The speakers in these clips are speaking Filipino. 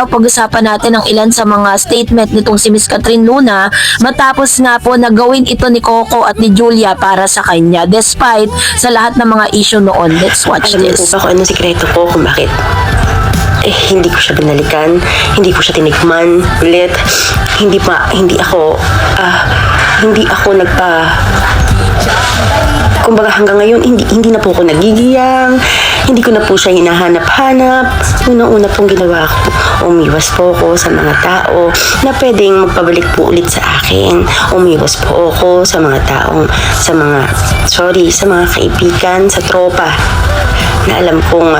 Pag-usapan natin ang ilan sa mga statement nitong si Miss Catherine Luna matapos nga po na gawin ito ni Coco at ni Julia para sa kanya despite sa lahat ng mga issue noon. Let's watch Alam niyo this. po ba kung anong sikreto ko kung bakit hindi ko siya binalikan, hindi ko siya tinikman ulit, hindi ako kumbaga hanggang ngayon hindi na po ako nagigiyang, hindi ko na po siya hinahanap-hanap. Unang-una pong ginawa ko, umiwas po ako sa mga tao na pwedeng magpabalik po ulit sa akin. Umiwas po ako sa mga sa mga kaibigan, sa tropa na alam kong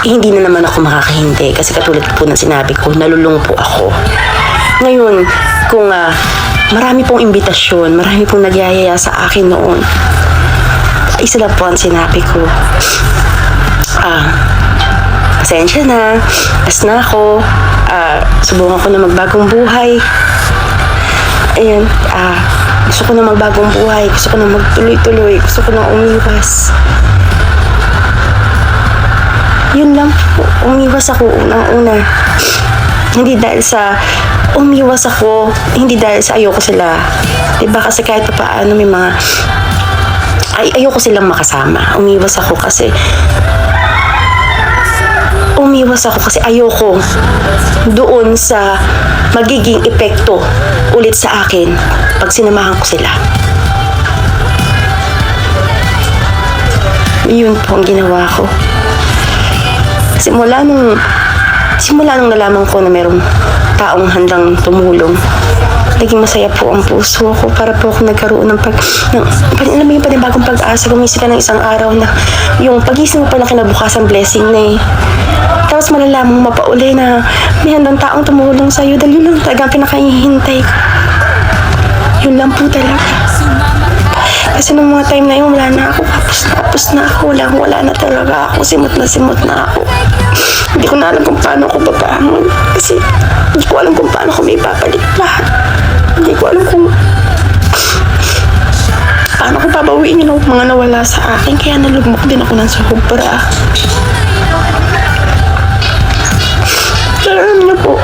hindi na naman ako makakahindi kasi katulad po ng sinabi ko, nalulung po ako. Ngayon, kung marami pong imbitasyon, marami pong nagyayaya sa akin noon, isa lang po ang sinabi ko, pasensya na, as na ako, subukan ko na magbagong buhay. Ayan, gusto ko na magbagong buhay, gusto ko na magtuloy-tuloy, gusto ko na umiwas. Yun lang po, umiwas ako unang-una. Hindi dahil sa ayoko sila. Diba kasi kahit pa paano may mga ayoko silang makasama. Umiwas ako kasi ayoko doon sa magiging epekto ulit sa akin pag sinamahan ko sila. Yun po ang ginawa ko. Simula nung nalaman ko na merong taong handang tumulong, naging masaya po ang puso ko para po ako nagkaroon ng alam mo yung panibagong pag-asa. Gumising ka ng isang araw na yung pagising mo pa na kinabukasan blessing na eh. Tapos malalaman mo mapauli na may handang taong tumulong sa'yo dahil yun lang talaga pinakahihintay ko. Yun lang po talaga. Kasi nung mga time na yun, wala na ako. Tapos na ako. Wala na talaga ako. Simot na ako. Hindi ko na alam kung paano ako babangon. Kasi hindi ko alam kung paano ako may babalik lahat. Hindi ko alam kung paano ko babawiin yung mga nawala sa akin. Kaya nalugmok din ako ng sobra. Pero alam niyo po,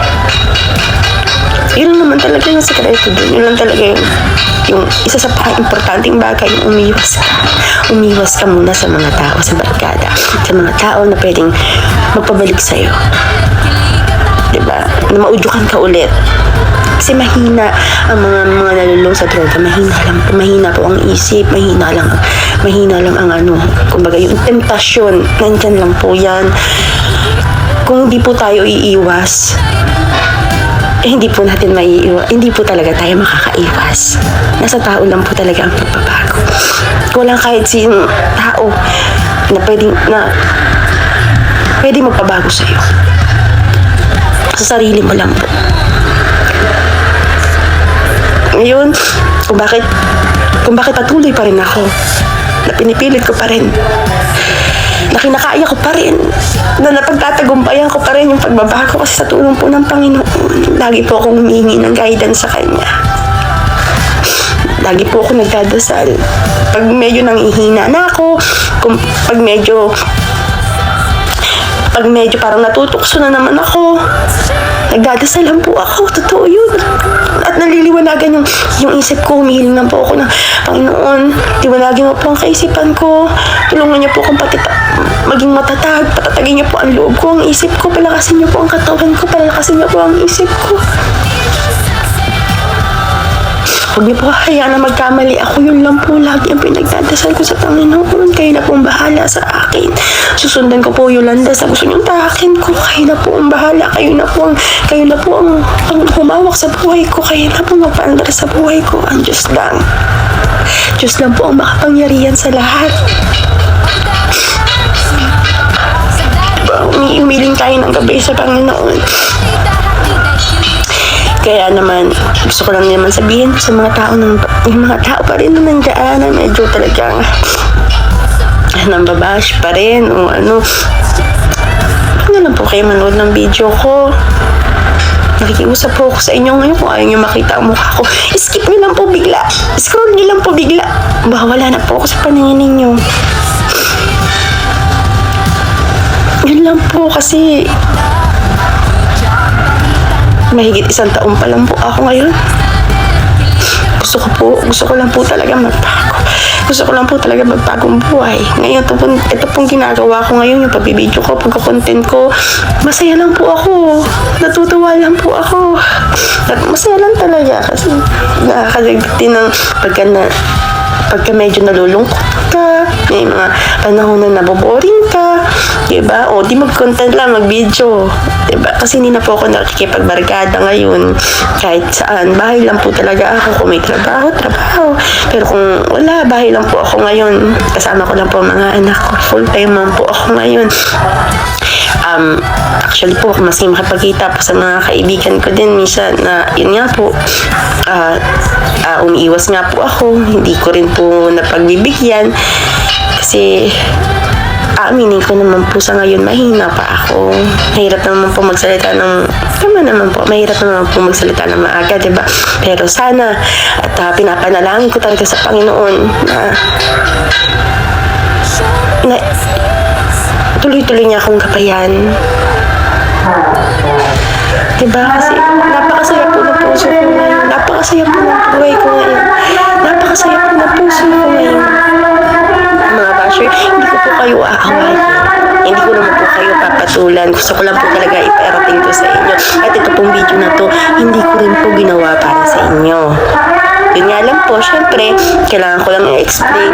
yun naman talaga yung sekreto dun. Yun lang talaga yung isa sa importanteng bagay, yung umiwas ka. Umiwas ka muna sa mga tao, sa barkada. Sa mga tao na pwedeng magpabalik sa'yo. Diba? Na maudyukan ka ulit. Kasi mahina ang mga nalulong sa droga. Mahina po ang isip. Mahina lang ang kumbaga yung temptasyon. Nandyan lang po yan. Kung hindi po tayo iiwas, hindi po natin maiiwas. Hindi po talaga tayo makakaiwas. Nasa tao lang po talaga ang pagbabago. Walang kahit sinong tao na pwedeng magpabago sa'yo. Sa sarili mo lang po. Ngayon, kung bakit patuloy pa rin ako, na pinipilit ko pa rin, na kinakaya ko pa rin, na napagtatagumpayan ko pa rin yung pagbabago kasi sa tulong po ng Panginoon. Lagi po akong humihingi ng guidance sa Kanya. Lagi po ako nagdadasal. Pag medyo nangihina na ako, pag medyo parang natutukso na naman ako, nagdadasal lang po ako. Totoo yun. At naliliwanagan yung isip ko. Humihiling lang po ako na, Panginoon, liwanagin mo po ang kaisipan ko. Tulungan niyo po akong maging matatag. Patatagin niyo po ang loob ko, ang isip ko. Palakasin niyo po ang katawan ko. Palakasin niyo po ang isip ko. Huwag niyo po hayaan na magkamali ako. Yun lang po lagi ang pinagdadasal ko sa Panginoon. Kayo na po ang bahala sa akin. Susundan ko po yung landas na gusto niyong tahakin ko. Kayo na po ang bahala. Kayo na po ang humawak sa buhay ko. Kayo na po magpaandar sa buhay ko. Ang Diyos lang. Diyos lang po ang makapangyarihan sa lahat. Umiling tayo ng gabi sa Panginoon. Kaya naman, gusto ko lang naman sabihin sa mga tao, yung mga tao pa rin na nandiyan na medyo talagang nambabash pa rin o ano. Huwag na lang po kayo manood ng video ko. Nakikiusap po ako sa inyo ngayon kung ayaw nyo makita ang mukha ko. Skip nyo lang po bigla. Scroll nyo lang po bigla. Wala na po ako sa paningin ninyo. Yun lang po kasi mahigit 1 taon pa lang po ako ngayon. Gusto ko lang po talaga magbago. Gusto ko lang po talaga magbagong buhay. Ngayon, ito pong ginagawa ko ngayon, yung pagbibideo ko, pagka-content ko, masaya lang po ako. Natutuwa lang po ako. At masaya lang talaga kasi nakakadagdag din ng pagka medyo nalulungkot ka, may mga panahon na naboboring ka, diba? O di mag-content lang, mag-video, diba? Kasi hindi na po ako nakikipagbarkada ngayon kahit saan. Bahay lang po talaga ako. Kung may trabaho. Pero kung wala, bahay lang po ako ngayon. Kasama ko lang po mga anak ko. Full time mom po ako ngayon. Actually po, mas makapagkita po sa mga kaibigan ko din minsan na yun nga po, umiiwas nga po ako, hindi ko rin po napagbibigyan kasi aminin ko naman po sa ngayon, mahina pa ako. Mahirap naman po magsalita mahirap naman po magsalita ng maaga, diba? Pero sana, at pinapanalangin ko talaga sa Panginoon na tuloy-tuloy niya akong gabayan. Diba? Kasi napakasaya po ng puso ko ngayon. Napakasaya po ng buhay ko ngayon. Napakasaya po ng puso ko ngayon. Mga basher, hindi ko po kayo aaway. Hindi ko naman po kayo papatulan. Gusto ko lang po talaga iparating ko sa inyo. At ito pong video na to, hindi ko rin po ginawa para sa inyo. Yun nga lang po, syempre, kailangan ko lang i-explain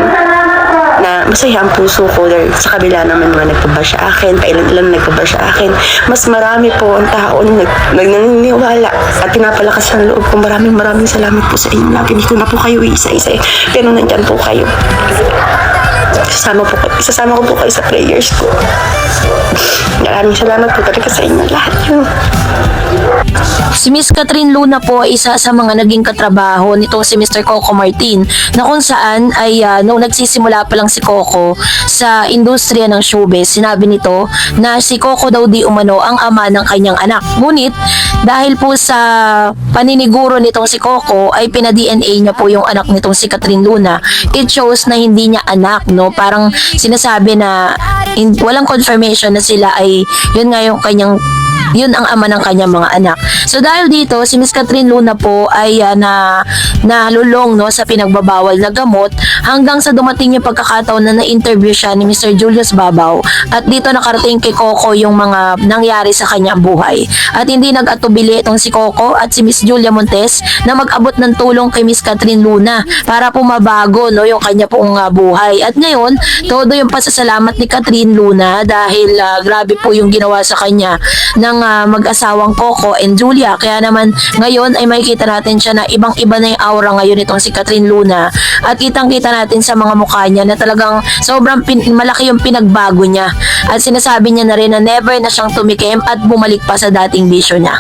na masaya ang puso ko dahil sa kabila naman mga nagpaba sa akin, pailan-ilan nagpaba sa akin. Mas marami po ang tao na naniniwala at pinapalakas ang loob ko. Maraming salamat po sa inyo. Hindi ko na po kayo isa-isa pero nandyan po kayo. Isasama ko po kayo sa prayers ko. Maraming salamat po talaga sa inyo lahat yun. Si Miss Catherine Luna po ay isa sa mga naging katrabaho nitong si Mr. Coco Martin na kung saan ay nung nagsisimula pa lang si Coco sa industriya ng showbiz, sinabi nito na si Coco daw di umano ang ama ng kanyang anak. Ngunit dahil po sa paniniguro nitong si Coco ay pina-DNA niya po yung anak nitong si Catherine Luna. It shows na hindi niya anak, no? Parang sinasabi na walang confirmation na sila ay yun nga yung yun ang ama ng kanyang mga anak. So dahil dito, si Miss Catherine Luna po ay nalulong no, sa pinagbabawal na gamot hanggang sa dumating yung pagkakataon na na-interview siya ni Mr. Julius Babaw at dito nakarating kay Coco yung mga nangyari sa kanyang buhay. At hindi nag-atubili itong si Coco at si Miss Julia Montes na mag-abot ng tulong kay Miss Catherine Luna para po mabago no, yung kanya pong buhay. At ngayon, todo yung pasasalamat ni Catherine Luna dahil grabe po yung ginawa sa kanya ng mag-asawang Coco and Julia. Kaya naman ngayon ay makikita natin siya na ibang-iba na yung aura ngayon itong si Catherine Luna. At kitang-kita natin sa mga mukha niya na talagang sobrang malaki yung pinagbago niya. At sinasabi niya na rin na never na siyang tumikim at bumalik pa sa dating bisyo niya.